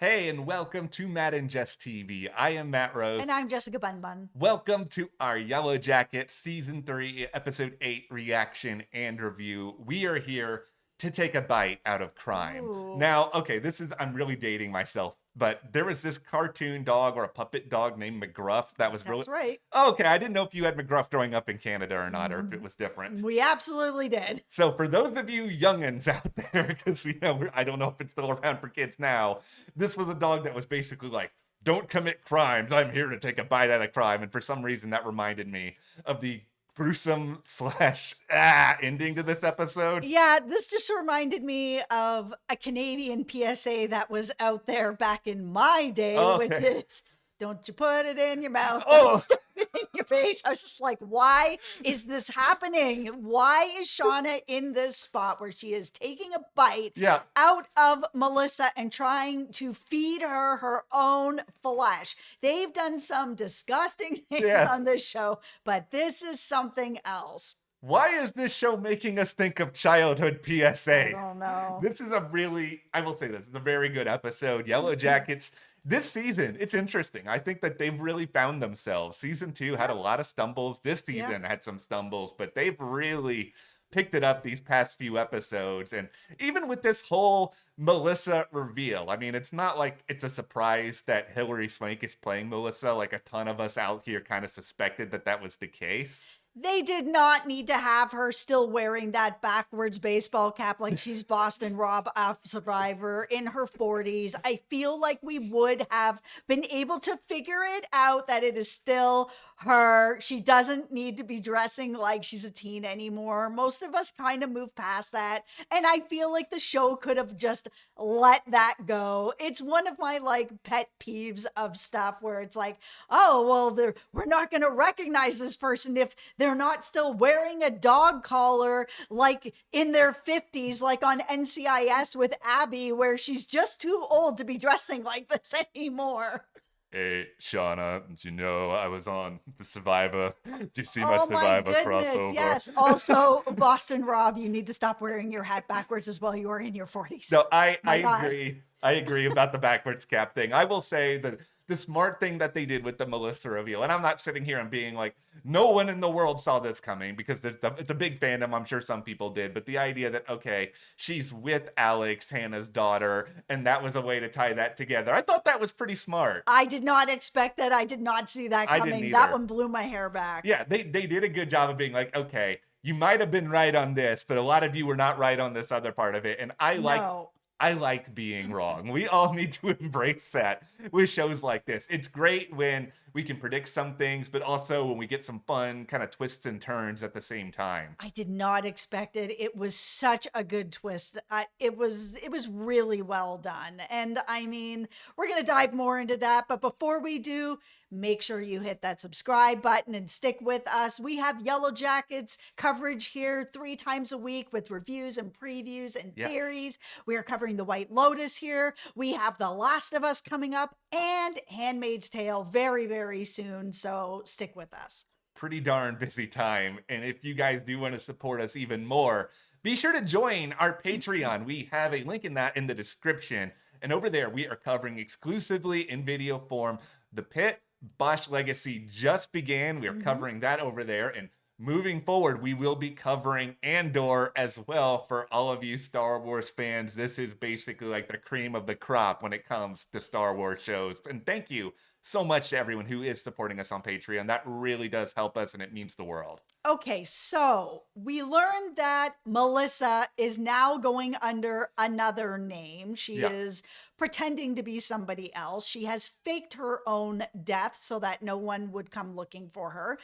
Hey, and welcome to Matt and Jess TV. I am Matt Rose. And I'm Jessica Bun Bun. Welcome to our Yellowjackets Season 3, Episode 8 reaction and review. We are here to take a bite out of crime. Ooh. Now, okay, I'm really dating myself, but there was this cartoon dog or a puppet dog named McGruff that was That's right. Okay, I didn't know if you had McGruff growing up in Canada or not, or if it was different. We absolutely did. So for those of you youngins out there, because I don't know if it's still around for kids now, this was a dog that was basically like, don't commit crimes. I'm here to take a bite out of crime. And for some reason, that reminded me of the gruesome slash ending to this episode. Yeah, this just reminded me of a Canadian PSA that was out there back in my day, which is, don't you put it in your mouth. Oh, stick it in your face. I was just like, why is this happening? Why is Shauna in this spot where she is taking a bite out of Melissa and trying to feed her her own flesh? They've done some disgusting things on this show, but this is something else. Why is this show making us think of childhood PSA? I don't know. This is I will say this, it's a very good episode. Yellowjackets. This season, it's interesting. I think that they've really found themselves. Season 2 had a lot of stumbles. This season had some stumbles, but they've really picked it up these past few episodes. And even with this whole Melissa reveal, I mean, it's not like it's a surprise that Hilary Swank is playing Melissa. Like a ton of us out here kind of suspected that that was the case. They did not need to have her still wearing that backwards baseball cap like she's Boston Rob off Survivor in her 40s. I feel like we would have been able to figure it out that it is still her. She doesn't need to be dressing like she's a teen anymore. Most of us kind of moved past that. And I feel like the show could have just let that go. It's one of my like pet peeves of stuff where it's like, oh, well, we're not going to recognize this person if they're not still wearing a dog collar like in their 50s, like on NCIS with Abby, where she's just too old to be dressing like this anymore. Hey, Shauna, did you know I was on the Survivor? Do you see my Survivor crossover? Yes. Also, Boston Rob, you need to stop wearing your hat backwards as well. You are in your 40s. So I agree. I agree about the backwards cap thing. I will say that the smart thing that they did with the Melissa reveal, and I'm not sitting here and being like, no one in the world saw this coming, because it's a big fandom. I'm sure some people did, but the idea that, okay, she's with Alex, Hannah's daughter, and that was a way to tie that together. I thought that was pretty smart. I did not expect that. I did not see that coming. That one blew my hair back. Yeah, they did a good job of being like, okay, you might have been right on this, but a lot of you were not right on this other part of it. And I like being wrong. We all need to embrace that with shows like this. It's great when we can predict some things, but also when we get some fun kind of twists and turns at the same time. I did not expect it. It was such a good twist. It was really well done. And I mean, we're going to dive more into that. But before we do, make sure you hit that subscribe button and stick with us. We have Yellowjackets coverage here 3 times a week with reviews and previews and theories. We are covering The White Lotus here. We have The Last of Us coming up and Handmaid's Tale very, very soon. So stick with us. Pretty darn busy time. And if you guys do want to support us even more, be sure to join our Patreon. We have a link in the description. And over there, we are covering exclusively in video form The Pit. Bosch Legacy just began. We are covering that over there. And moving forward, we will be covering Andor as well for all of you Star Wars fans. This is basically like the cream of the crop when it comes to Star Wars shows. And thank you so much to everyone who is supporting us on Patreon. That really does help us, and it means the world. Okay, so we learned that Melissa is now going under another name. She is pretending to be somebody else. She has faked her own death so that no one would come looking for her.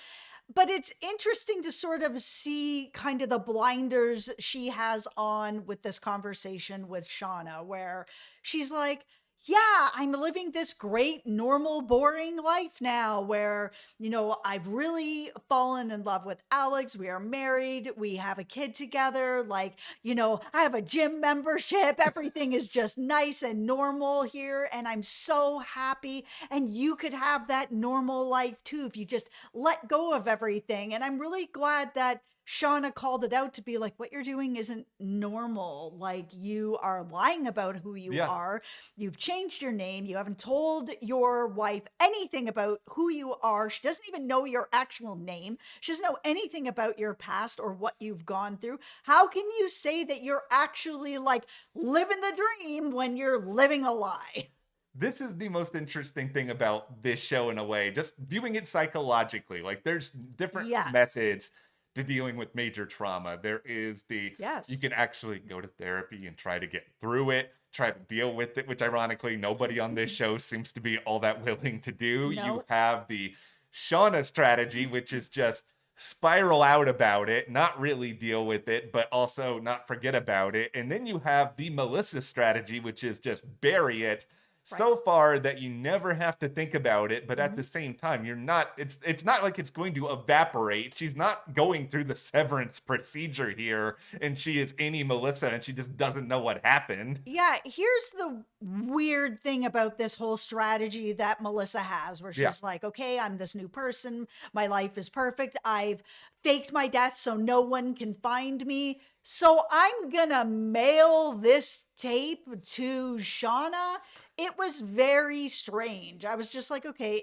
But it's interesting to sort of see kind of the blinders she has on with this conversation with Shauna, where she's like, yeah, I'm living this great, normal, boring life now where, you know, I've really fallen in love with Alex. We are married. We have a kid together. Like, you know, I have a gym membership. Everything is just nice and normal here. And I'm so happy. And you could have that normal life too if you just let go of everything. And I'm really glad that Shauna called it out to be like, what you're doing isn't normal. Like, you are lying about who you Yeah. are. You've changed your name. You haven't told your wife anything about who you are. She doesn't even know your actual name. She doesn't know anything about your past or what you've gone through. How can you say that you're actually like living the dream when you're living a lie? This is the most interesting thing about this show in a way, just viewing it psychologically. Like there's different Yes. methods to dealing with major trauma. There is you Yes. can actually go to therapy and try to get through it, try to deal with it, which ironically nobody on this show seems to be all that willing to do. You No. have the Shauna strategy, which is just spiral out about it, not really deal with it, but also not forget about it. And then you have the Melissa strategy, which is just bury it Right. so far that you never have to think about it, but at Mm-hmm. the same time you're not it's not like it's going to evaporate. She's not going through the severance procedure here and she is any Melissa and she just doesn't know what happened. Yeah, here's the weird thing about this whole strategy that Melissa has, where Yeah. she's like, okay, I'm this new person. My life is perfect. I've faked my death so no one can find me. So I'm gonna mail this tape to Shauna. It was very strange. I was just like, okay,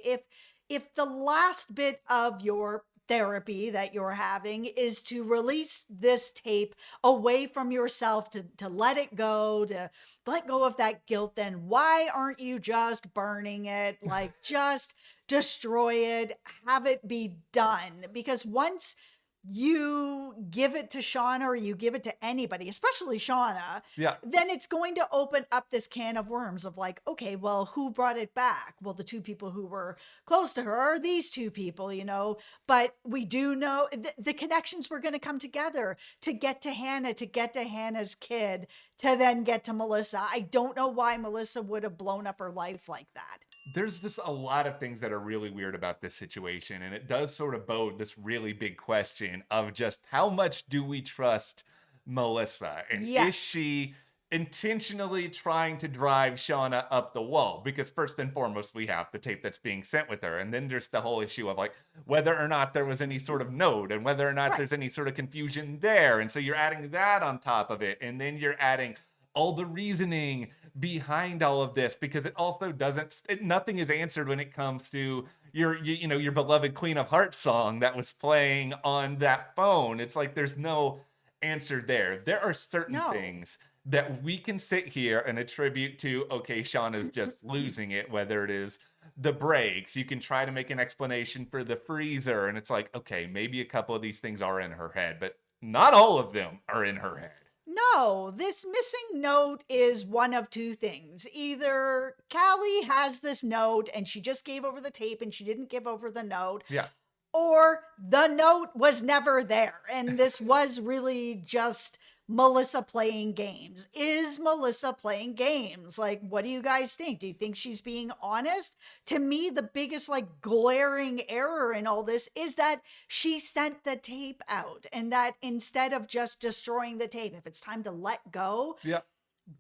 if the last bit of your therapy that you're having is to release this tape away from yourself, to let it go, to let go of that guilt, then why aren't you just burning it? Like, just destroy it, have it be done. Because once you give it to Shauna, or you give it to anybody, especially Shauna, Yeah. then it's going to open up this can of worms of like, okay, well, who brought it back? Well, the two people who were close to her are these two people, but we do know the connections were going to come together to get to Hannah, to get to Hannah's kid, to then get to Melissa. I don't know why Melissa would have blown up her life like that. There's just a lot of things that are really weird about this situation and it does sort of bode this really big question of just how much do we trust Melissa and is Yes. she intentionally trying to drive Shauna up the wall? Because first and foremost we have the tape that's being sent with her and then there's the whole issue of like whether or not there was any sort of note and whether or not Right. there's any sort of confusion there, and so you're adding that on top of it and then you're adding all the reasoning behind all of this because it also nothing is answered when it comes to your beloved Queen of Hearts song that was playing on that phone. It's like there's no answer there. There are certain No. things that we can sit here and attribute to, okay, Shauna's just losing it, whether it is the brakes. You can try to make an explanation for the freezer, and it's like, okay, maybe a couple of these things are in her head, but not all of them are in her head. No, this missing note is one of two things. Either Callie has this note and she just gave over the tape and she didn't give over the note, Yeah. or the note was never there. And this was really just Melissa playing games. Is Melissa playing games? Like, what do you guys think? Do you think she's being honest? To me, the biggest, like, glaring error in all this is that she sent the tape out, and that instead of just destroying the tape, if it's time to let go, Yeah.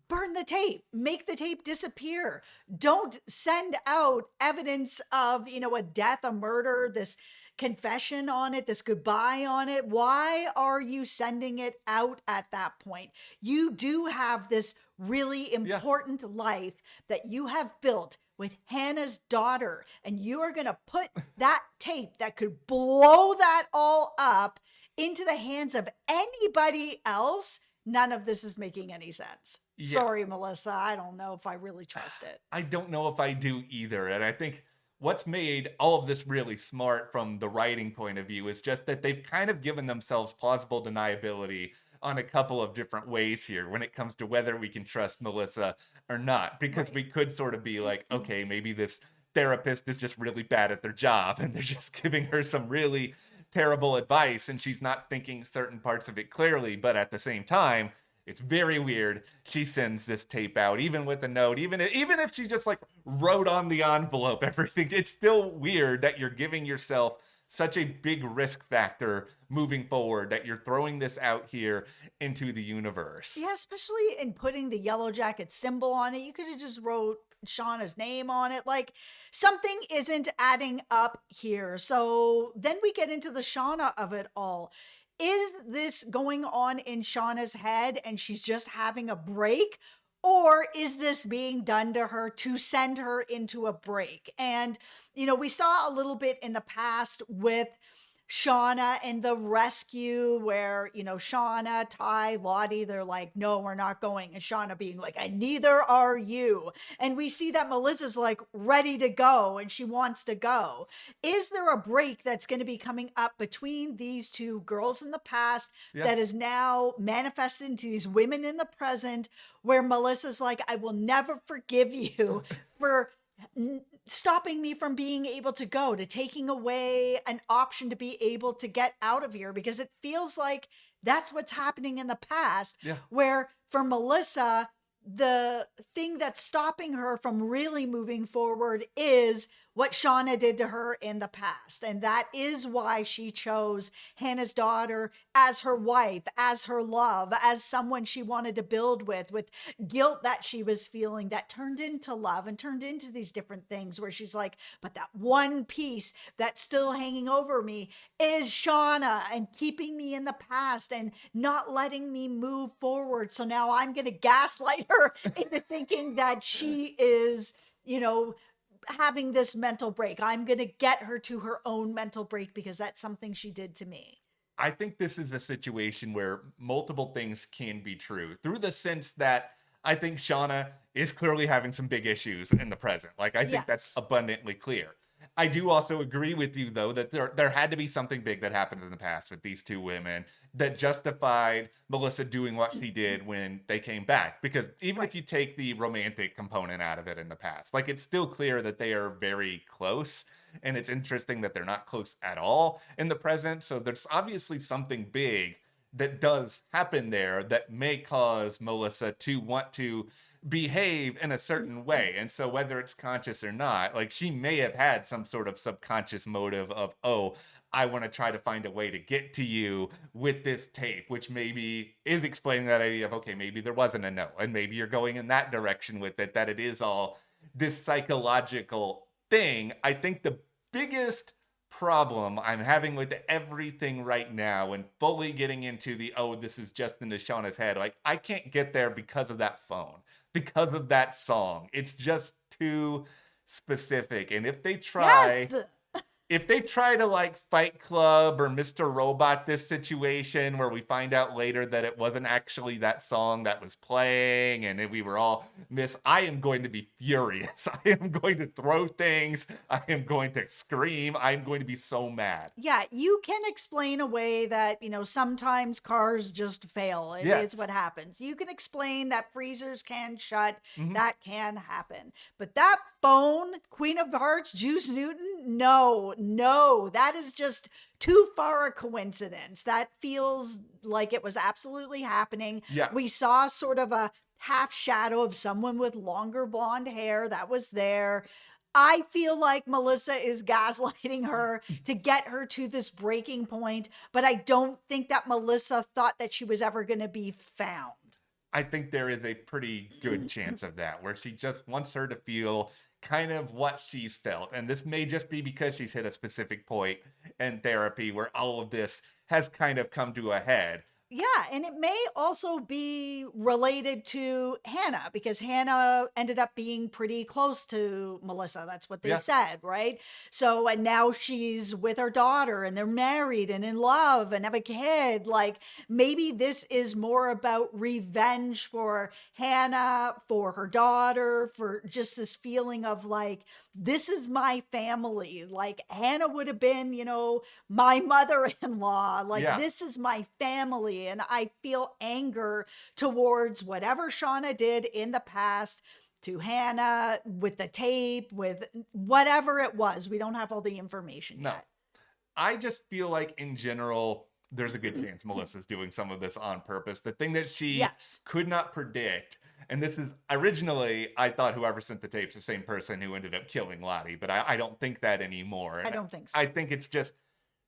burn the tape, make the tape disappear. Don't send out evidence of, a death, a murder, this confession on it, this goodbye on it. Why are you sending it out at that point? You do have this really Yeah. important life that you have built with Hannah's daughter, and you are going to put that tape that could blow that all up into the hands of anybody else. None of this is making any sense. Yeah. Sorry, Melissa. I don't know if I really trust it. I don't know if I do either. And I think what's made all of this really smart from the writing point of view is just that they've kind of given themselves plausible deniability on a couple of different ways here when it comes to whether we can trust Melissa or not. Because Right. we could sort of be like, okay, maybe this therapist is just really bad at their job and they're just giving her some really terrible advice and she's not thinking certain parts of it clearly. But at the same time, it's very weird. She sends this tape out, even with a note, even if she just like wrote on the envelope everything. It's still weird that you're giving yourself such a big risk factor moving forward that you're throwing this out here into the universe. Yeah, especially in putting the Yellowjacket symbol on it. You could have just wrote Shauna's name on it. Like, something isn't adding up here. So then we get into the Shauna of it all. Is this going on in Shauna's head and she's just having a break? Or is this being done to her to send her into a break? And, we saw a little bit in the past with Shauna and the rescue where, Shauna, Ty, Lottie, they're like, no, we're not going. And Shauna being like, and neither are you. And we see that Melissa's like ready to go and she wants to go. Is there a break that's going to be coming up between these two girls in the past Yeah. that is now manifested into these women in the present where Melissa's like, I will never forgive you for stopping me from being able to go, to taking away an option to be able to get out of here, because it feels like that's what's happening in the past. Yeah. Where for Melissa, the thing that's stopping her from really moving forward is what Shauna did to her in the past. And that is why she chose Hannah's daughter as her wife, as her love, as someone she wanted to build with guilt that she was feeling that turned into love and turned into these different things where she's like, but that one piece that's still hanging over me is Shauna and keeping me in the past and not letting me move forward. So now I'm going to gaslight her into thinking that she is, having this mental break. I'm going to get her to her own mental break because that's something she did to me. I think this is a situation where multiple things can be true through the sense that I think Shauna is clearly having some big issues in the present. Like, I think that's Yes. abundantly clear. I do also agree with you, though, that there had to be something big that happened in the past with these two women that justified Melissa doing what she did when they came back. Because even if you take the romantic component out of it in the past, like, it's still clear that they are very close. And it's interesting that they're not close at all in the present. So there's obviously something big that does happen there that may cause Melissa to want to behave in a certain way. And so whether it's conscious or not, like, she may have had some sort of subconscious motive of, oh, I want to try to find a way to get to you with this tape, which maybe is explaining that idea of, okay, maybe there wasn't a no, and maybe you're going in that direction with it, that it is all this psychological thing. I think the biggest problem I'm having with everything right now and fully getting into the, oh, this is just into Shauna's head, like, I can't get there because of that phone, because of that song. It's just too specific. And if they try, Yes. if they try to like Fight Club or Mr. Robot this situation where we find out later that it wasn't actually that song that was playing and we were all I am going to be furious. I am going to throw things. I am going to scream. I'm going to be so mad. Yeah, you can explain away that, sometimes cars just fail. It is Yes. what happens. You can explain that freezers can shut. Mhm. That can happen. But that phone, Queen of Hearts, Juice Newton, no, that is just too far a coincidence. That feels like it was absolutely happening. Yeah. We saw sort of a half shadow of someone with longer blonde hair that was there. I feel like Melissa is gaslighting her to get her to this breaking point, but I don't think that Melissa thought that she was ever going to be found. I think there is a pretty good chance of that, where she just wants her to feel kind of what she's felt. And this may just be because she's hit a specific point in therapy where all of this has kind of come to a head. Yeah, and it may also be related to Hannah because Hannah ended up being pretty close to Melissa. That's what they Yeah. said, right? So, and now she's with her daughter and they're married and in love and have a kid. Like, maybe this is more about revenge for Hannah, for her daughter, for just this feeling of like, this is my family. Like, Hannah would have been, my mother-in-law. Like, Yeah. this is my family. And I feel anger towards whatever Shauna did in the past to Hannah with the tape, with whatever it was. We don't have all the information No. yet. I just feel like in general, there's a good chance Melissa's doing some of this on purpose. The thing that she Yes. could not predict, and this is originally, I thought whoever sent the tapes the same person who ended up killing Lottie, but I don't think that anymore. I And don't think so. I think it's just,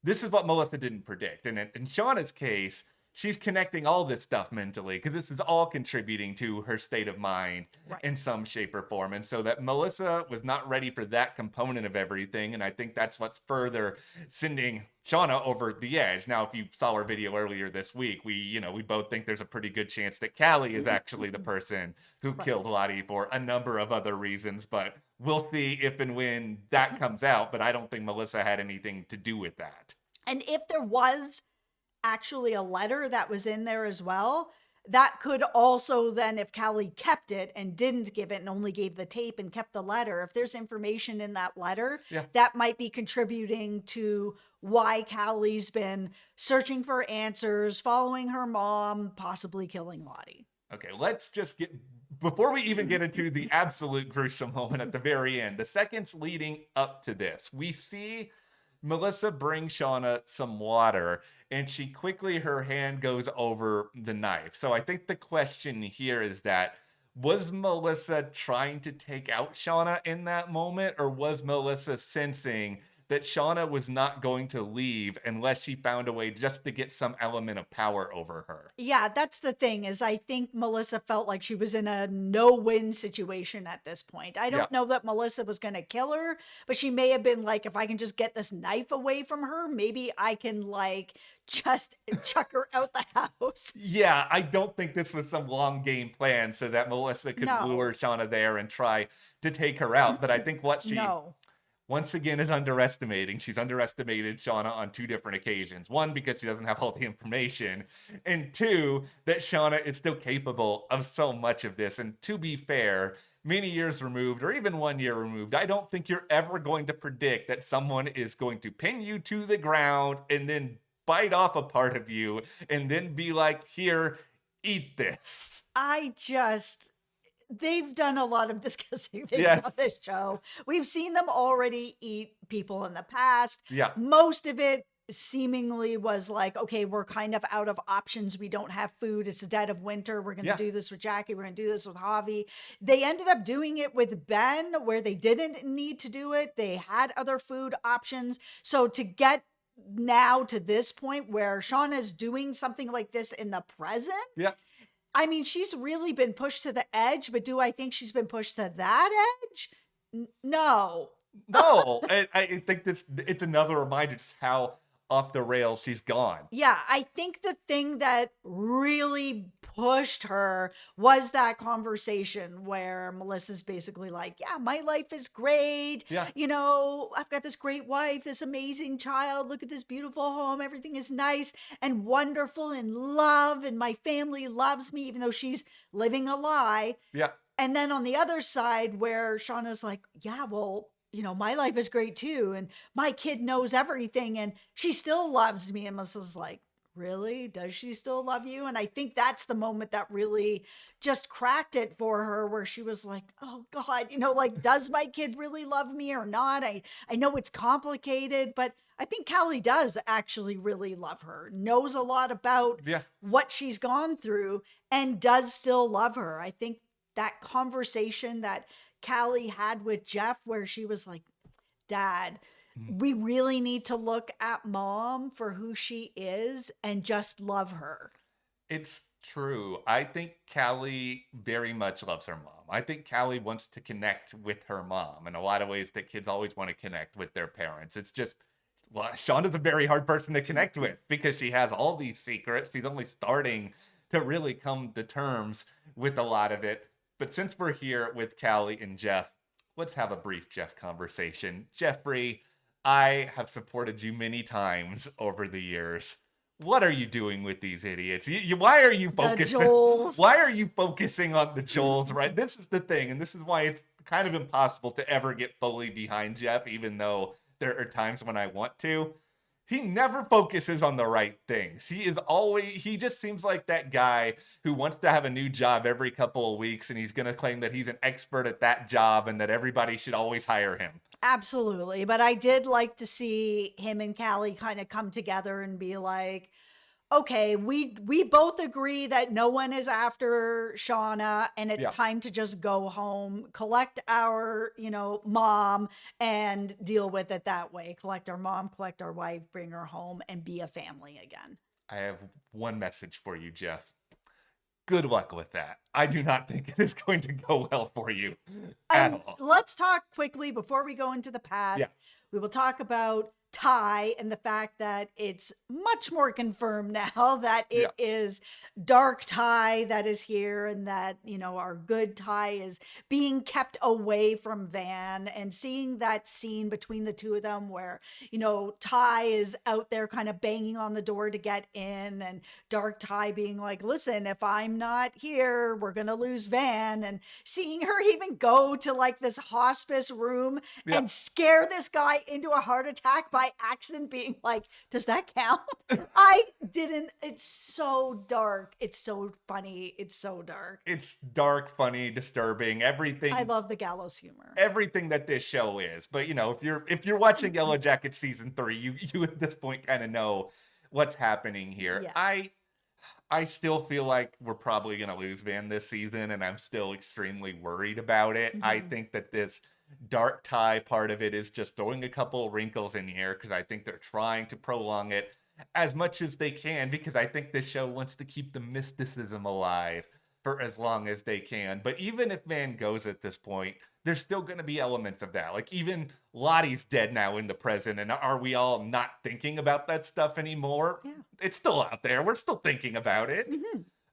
this is what Melissa didn't predict. And in Shauna's case, she's connecting all this stuff mentally because this is all contributing to her state of mind Right. in some shape or form. And so that Melissa was not ready for that component of everything. And I think that's what's further sending Shauna over the edge. Now, if you saw our video earlier this week, we both think there's a pretty good chance that Callie is actually the person who Right. killed Lottie for a number of other reasons, but we'll see if and when that comes out. But I don't think Melissa had anything to do with that. And if there was actually a letter that was in there as well, that could also then, if Callie kept it and didn't give it and only gave the tape and kept the letter, if there's information in that letter, Yeah. that might be contributing to why Callie's been searching for answers, following her mom, possibly killing Lottie. Okay, let's just before we even get into the absolute gruesome moment at the very end, the seconds leading up to this, we see Melissa bring Shauna some water, and she quickly, her hand goes over the knife. So I think the question here is that, was Melissa trying to take out Shauna in that moment, or was Melissa sensing that Shauna was not going to leave unless she found a way just to get some element of power over her? Yeah, that's the thing is I think Melissa felt like she was in a no-win situation at this point. I Yeah. don't know that Melissa was going to kill her, but she may have been like, if I can just get this knife away from her, maybe I can like just chuck her out the house. Yeah, I don't think this was some long game plan so that Melissa could No, lure Shauna there and try to take her out. But I think what she no. once again is underestimating. She's underestimated Shauna on two different occasions. One, because she doesn't have all the information, and two, that Shauna is still capable of so much of this. And to be fair, many years removed, or even 1 year removed, I don't think you're ever going to predict that someone is going to pin you to the ground and then bite off a part of you and then be like, here, eat this. They've done a lot of discussing things Yes. on this show. We've seen them already eat people in the past. Yeah. Most of it seemingly was like, okay, we're kind of out of options. We don't have food. It's the dead of winter. We're going to Yeah. do this with Jackie. We're going to do this with Javi. They ended up doing it with Ben where they didn't need to do it. They had other food options. So to get now to this point where Shauna's doing something like this in the present, Yeah. I mean, she's really been pushed to the edge, but do I think she's been pushed to that edge? No. No, I think it's another reminder just how off the rails she's gone. Yeah, I think the thing that really pushed her was that conversation where Melissa's basically like, yeah, my life is great. Yeah. You know, I've got this great wife, this amazing child. Look at this beautiful home. Everything is nice and wonderful and love. And my family loves me, even though she's living a lie. Yeah. And then on the other side, where Shauna's like, yeah, well, you know, my life is great too. And my kid knows everything and she still loves me. And Melissa's like, really? Does she still love you? And I think that's the moment that really just cracked it for her, where she was like, oh God, you know, like, does my kid really love me or not? I know it's complicated, but I think Callie does actually really love her, knows a lot about Yeah. what she's gone through and does still love her. I think that conversation that Callie had with Jeff, where she was like, Dad, we really need to look at Mom for who she is and just love her. It's true. I think Callie very much loves her mom. I think Callie wants to connect with her mom in a lot of ways that kids always want to connect with their parents. It's just, well, Shauna's a very hard person to connect with because she has all these secrets. She's only starting to really come to terms with a lot of it. But since we're here with Callie and Jeff, let's have a brief Jeff conversation. Jeffrey, I have supported you many times over the years. What are you doing with these idiots? Why are you focusing? Joels. Why are you focusing on the Joels? Right. This is the thing, and this is why it's kind of impossible to ever get fully behind Jeff, even though there are times when I want to. He never focuses on the right things. He just seems like that guy who wants to have a new job every couple of weeks, and he's going to claim that he's an expert at that job and that everybody should always hire him. Absolutely. But I did like to see him and Callie kind of come together and be like, okay, we both agree that no one is after Shauna and it's Yeah. time to just go home, collect our, you know, mom and deal with it that way. Collect our mom, collect our wife, bring her home and be a family again. I have one message for you, Jeff. Good luck with that. I do not think it is going to go well for you at And all. let's talk quickly before we go into the past. Yeah. We will talk about Ty and the fact that it's much more confirmed now that Yeah. it is dark Ty that is here and that, our good Ty is being kept away from Van, and seeing that scene between the two of them where, Ty is out there kind of banging on the door to get in, and dark Ty being like, listen, if I'm not here, we're going to lose Van. And seeing her even go to like this hospice room Yeah. and scare this guy into a heart attack by accident, being like, does that count? I didn't. It's so dark. It's so funny. It's so dark. It's dark, funny, disturbing, everything. I love the gallows humor. Everything that this show is. But if you're watching Yellowjackets season 3, you at this point kind of know what's happening here. Yes. I still feel like we're probably going to lose Van this season, and I'm still extremely worried about it. I think that this dark Ty part of it is just throwing a couple of wrinkles in here because I think they're trying to prolong it as much as they can, because I think this show wants to keep the mysticism alive for as long as they can. But even if Van goes at this point, there's still going to be elements of that. Like, even Lottie's dead now in the present, and are we all not thinking about that stuff anymore? Yeah. It's still out there. We're still thinking about it.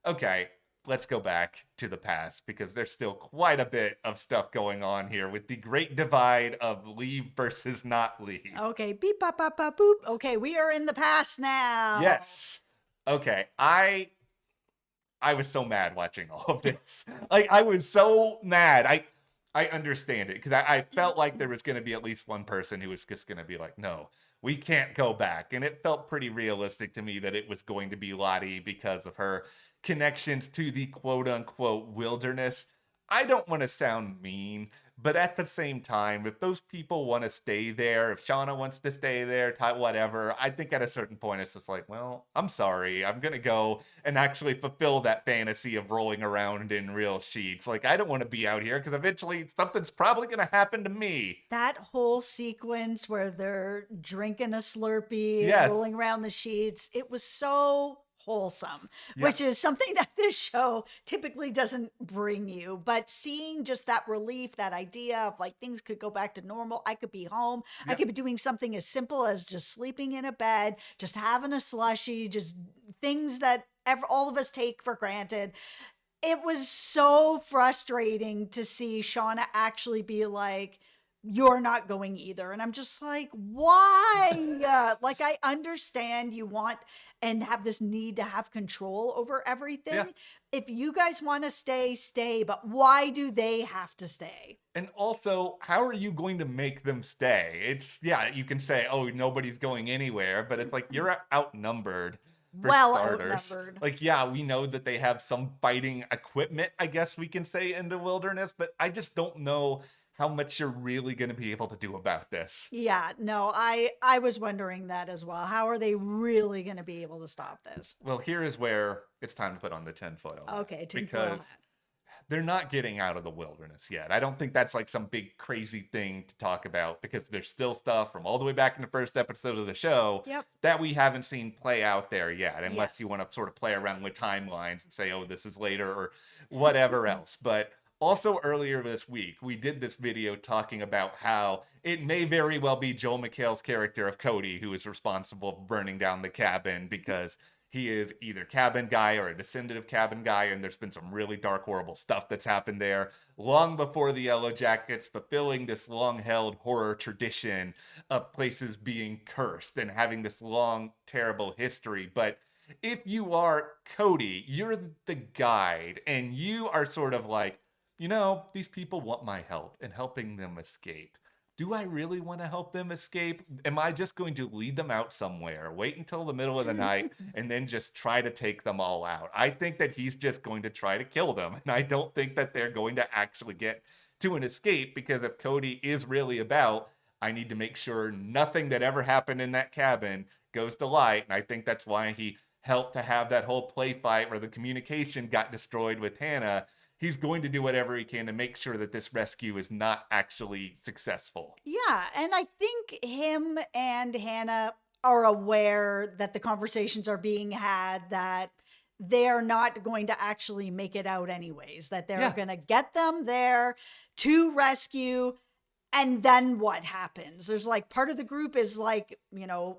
Okay, let's go back to the past, because there's still quite a bit of stuff going on here with the great divide of leave versus not leave. Okay, beep, bop, bop, bop, boop. Okay, we are in the past now. Yes. Okay, I was so mad watching all of this. Like, I was so mad. I understand it, because I felt like there was going to be at least one person who was just going to be like, no, we can't go back. And it felt pretty realistic to me that it was going to be Lottie because of her connections to the quote unquote wilderness. I don't want to sound mean, but at the same time, if those people want to stay there, if Shauna wants to stay there, whatever, I think at a certain point it's just like, well, I'm sorry. I'm going to go and actually fulfill that fantasy of rolling around in real sheets. Like, I don't want to be out here because eventually something's probably going to happen to me. That whole sequence where they're drinking a Slurpee Yes. and rolling around the sheets, it was so wholesome, Yeah. which is something that this show typically doesn't bring you. But seeing just that relief, that idea of like things could go back to normal, I could be home, I Yeah. could be doing something as simple as just sleeping in a bed, just having a slushie, just things that all of us take for granted. It was so frustrating to see Shauna actually be like, you're not going either. And I'm just like, why? Like, I understand you want and have this need to have control over everything. Yeah. If you guys want to stay, stay. But why do they have to stay? And also, how are you going to make them stay? You can say, oh, nobody's going anywhere, but it's like, you're outnumbered. For Well starters. outnumbered. Like, yeah, we know that they have some fighting equipment, I guess we can say, in the wilderness, but I just don't know how much you're really going to be able to do about this. Yeah, no, I was wondering that as well. How are they really going to be able to stop this? Well, here is where it's time to put on the tinfoil hat. Okay, tinfoil Because hat. they're not getting out of the wilderness yet. I don't think that's like some big crazy thing to talk about, because there's still stuff from all the way back in the first episode of the show Yep. that we haven't seen play out there yet, unless Yes. you want to sort of play around with timelines and say, oh, this is later or whatever else. But also earlier this week, we did this video talking about how it may very well be Joel McHale's character of Cody who is responsible for burning down the cabin, because he is either cabin guy or a descendant of cabin guy, and there's been some really dark, horrible stuff that's happened there long before the Yellowjackets, fulfilling this long-held horror tradition of places being cursed and having this long, terrible history. But if you are Cody, you're the guide, and you are sort of like, these people want my help in helping them escape. Do I really want to help them escape? Am I just going to lead them out somewhere, wait until the middle of the night, and then just try to take them all out? I think that he's just going to try to kill them. And I don't think that they're going to actually get to an escape, because if Cody is really about, I need to make sure nothing that ever happened in that cabin goes to light. And I think that's why he helped to have that whole play fight where the communication got destroyed with Hannah. He's going to do whatever he can to make sure that this rescue is not actually successful. Yeah, and I think him and Hannah are aware that the conversations are being had, that they're not going to actually make it out anyways, that they're Yeah. going to get them there to rescue. And then what happens? There's like part of the group is like,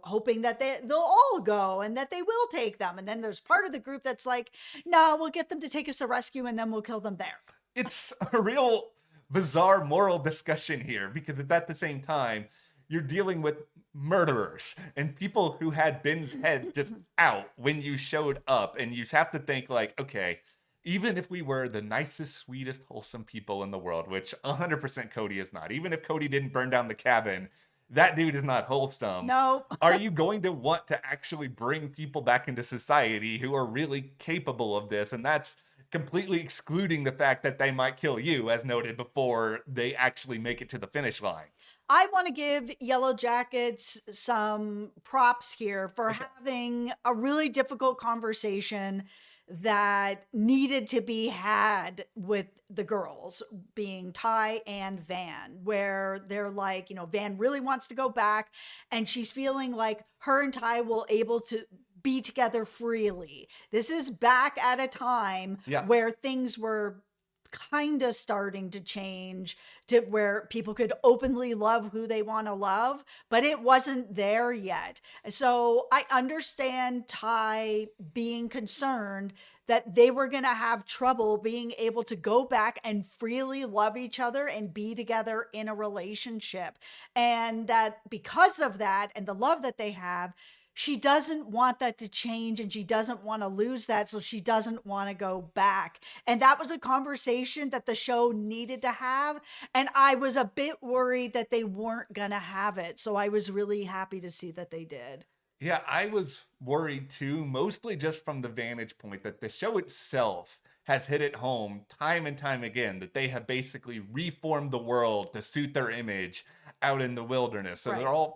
hoping that they'll all go and that they will take them. And then there's part of the group that's like, no, we'll get them to take us to rescue and then we'll kill them there. It's a real bizarre moral discussion here because it's at the same time you're dealing with murderers and people who had Ben's head just out when you showed up, and you have to think like, okay, even if we were the nicest, sweetest, wholesome people in the world, which 100% Cody is not, even if Cody didn't burn down the cabin, that dude is not wholesome. No. Are you going to want to actually bring people back into society who are really capable of this? And that's completely excluding the fact that they might kill you, as noted before they actually make it to the finish line. I want to give Yellowjackets some props here for having a really difficult conversation that needed to be had with the girls, being Ty and Van, where they're like, Van really wants to go back and she's feeling like her and Ty will able to be together freely. This is back at a time where things were kind of starting to change to where people could openly love who they want to love, but it wasn't there yet. So I understand Ty being concerned that they were going to have trouble being able to go back and freely love each other and be together in a relationship. And that because of that and the love that they have, she doesn't want that to change and she doesn't want to lose that. So she doesn't want to go back. And that was a conversation that the show needed to have. And I was a bit worried that they weren't going to have it. So I was really happy to see that they did. Yeah, I was worried too, mostly just from the vantage point that the show itself has hit it home time and time again that they have basically reformed the world to suit their image out in the wilderness. So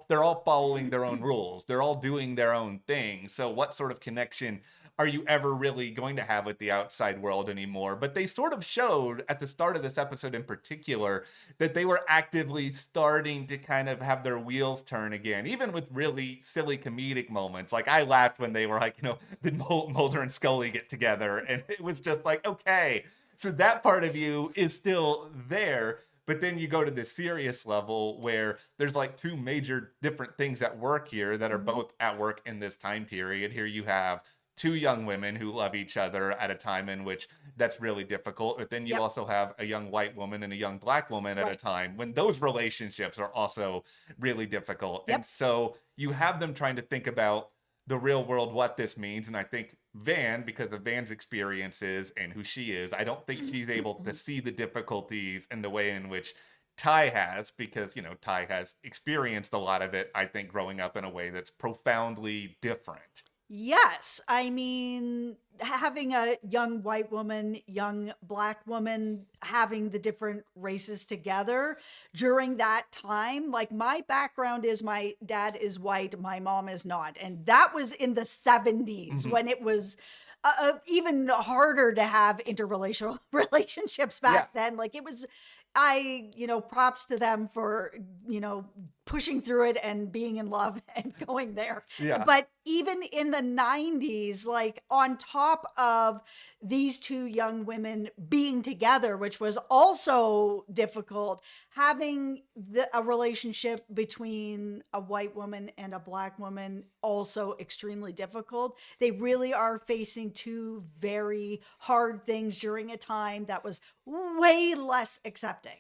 they're all following their own rules. They're all doing their own thing. So what sort of connection are you ever really going to have with the outside world anymore? But they sort of showed at the start of this episode in particular that they were actively starting to kind of have their wheels turn again, even with really silly comedic moments. Like I laughed when they were like, did Mulder and Scully get together? And it was just like, okay, so that part of you is still there. But then you go to the serious level where there's like two major different things at work here that are both at work in this time period. Here you have two young women who love each other at a time in which that's really difficult. But then you also have a young white woman and a young black woman at a time when those relationships are also really difficult. And so you have them trying to think about the real world, what this means. And I think Van, because of Van's experiences and who she is, I don't think she's able to see the difficulties in the way in which Ty has, because, Ty has experienced a lot of it, I think, growing up in a way that's profoundly different. Yes. I mean, having a young white woman, young black woman, having the different races together during that time. Like my background is my dad is white, my mom is not. And that was in the 70s when it was even harder to have interrelational relationships back then. Like it was, props to them for, pushing through it and being in love and going there. Yeah. But even in the 90s, like on top of these two young women being together, which was also difficult, having a relationship between a white woman and a black woman also extremely difficult. They really are facing two very hard things during a time that was way less accepting.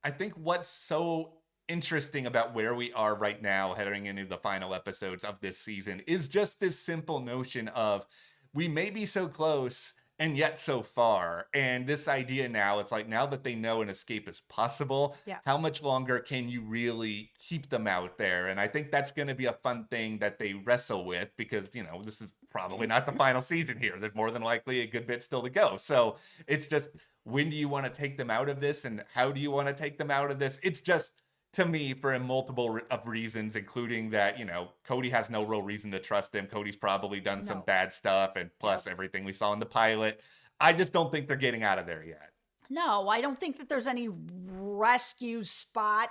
I think what's so interesting about where we are right now heading into the final episodes of this season is just this simple notion of we may be so close and yet so far. And this idea now, it's like now that they know an escape is possible, how much longer can you really keep them out there? And I think that's going to be a fun thing that they wrestle with because, this is probably not the final season here. There's more than likely a good bit still to go. So it's just, when do you want to take them out of this and how do you want to take them out of this? It's just, to me, for a multiple of reasons, including that, Cody has no real reason to trust him. Cody's probably done some bad stuff, and plus everything we saw in the pilot. I just don't think they're getting out of there yet. No, I don't think that there's any rescue spot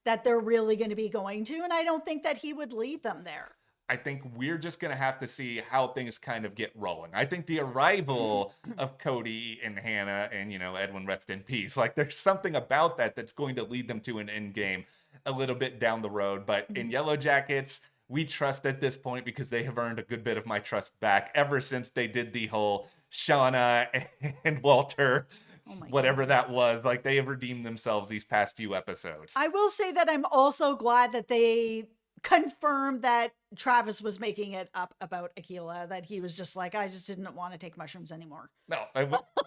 that they're really going to be going to, and I don't think that he would lead them there. I think we're just going to have to see how things kind of get rolling. I think the arrival of Cody and Hannah and, Edwin, rest in peace. Like, there's something about that that's going to lead them to an end game a little bit down the road. But in Yellow Jackets, we trust at this point because they have earned a good bit of my trust back ever since they did the whole Shauna and Walter, Oh my whatever gosh. that was. Like, they have redeemed themselves these past few episodes. I will say that I'm also glad that they confirmed that Travis was making it up about Aquila, that he was just like, I just didn't want to take mushrooms anymore. No,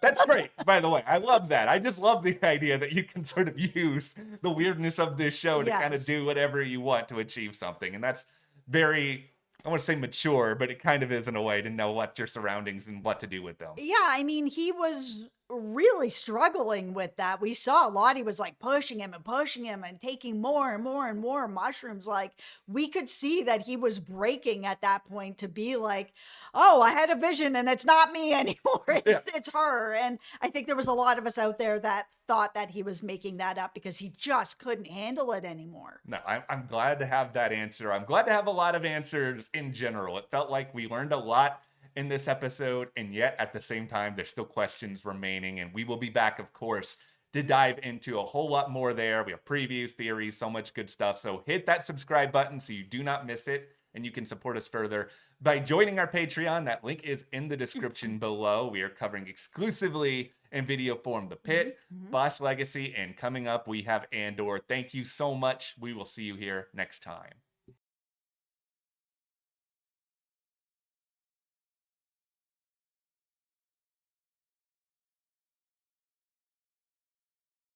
that's great. By the way, I love that. I just love the idea that you can sort of use the weirdness of this show to kind of Yes. do whatever you want to achieve something. And that's very, I want to say mature, but it kind of is in a way to know what your surroundings and what to do with them. Yeah, I mean, he was really struggling with that. We saw Lottie was like pushing him and taking more and more and more mushrooms. Like, we could see that he was breaking at that point to be like, oh, I had a vision and it's not me anymore. It's her. And I think there was a lot of us out there that thought that he was making that up because he just couldn't handle it anymore. No, I'm glad to have that answer. I'm glad to have a lot of answers in general. It felt like we learned a lot in this episode, and yet at the same time, there's still questions remaining, and we will be back, of course, to dive into a whole lot more there. We have previews, theories, so much good stuff. So hit that subscribe button so you do not miss it, and you can support us further by joining our Patreon. That link is in the description below. We are covering exclusively in video form The Pit, Bosch Legacy, and coming up, we have Andor. Thank you so much. We will see you here next time.